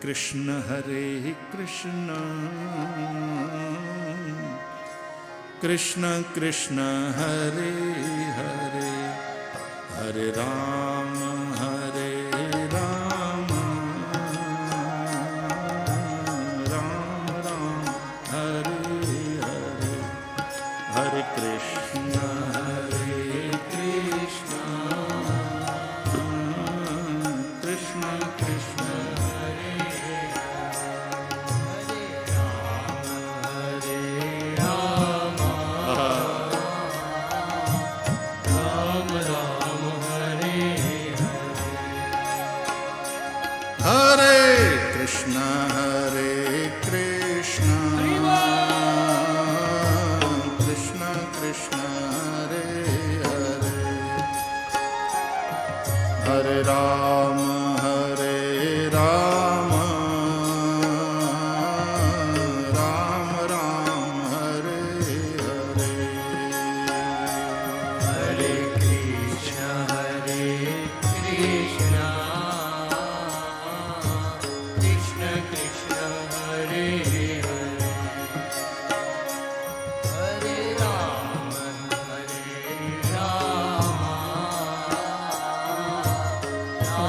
Krishna Krishna Krishna Hare Hare Hare Rama Rama Rama Hare Hare Hare Krishna Krishna Krishna Krishna Hare Krishna Krishna Krishna Hare Hare Hare Rama Rama Rama Hare Hare Hare Krishna Krishna Krishna Hare Hare Hare Rama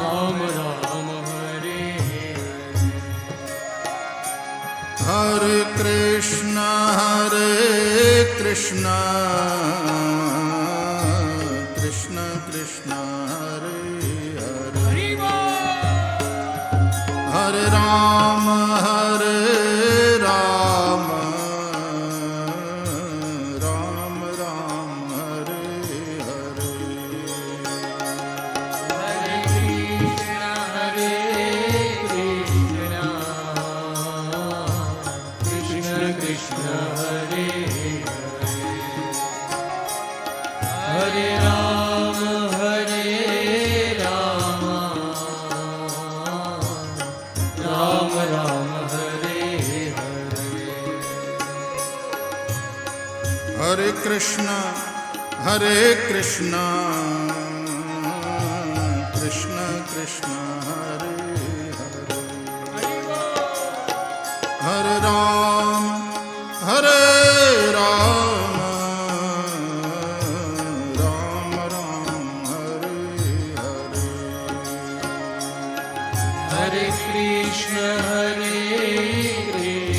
Rama Rama Hare Hare Krishna Krishna Krishna Hare Hare Hare Rama Rama Rama Hare Hare Hare Krishna Krishna Krishna Hare Hare Rama Rama Rama Hare Hare Hare Krishna Krishna Krishna Hare Hare Hare Rama Rama Rama Hare Hare Hare Krishna Krishna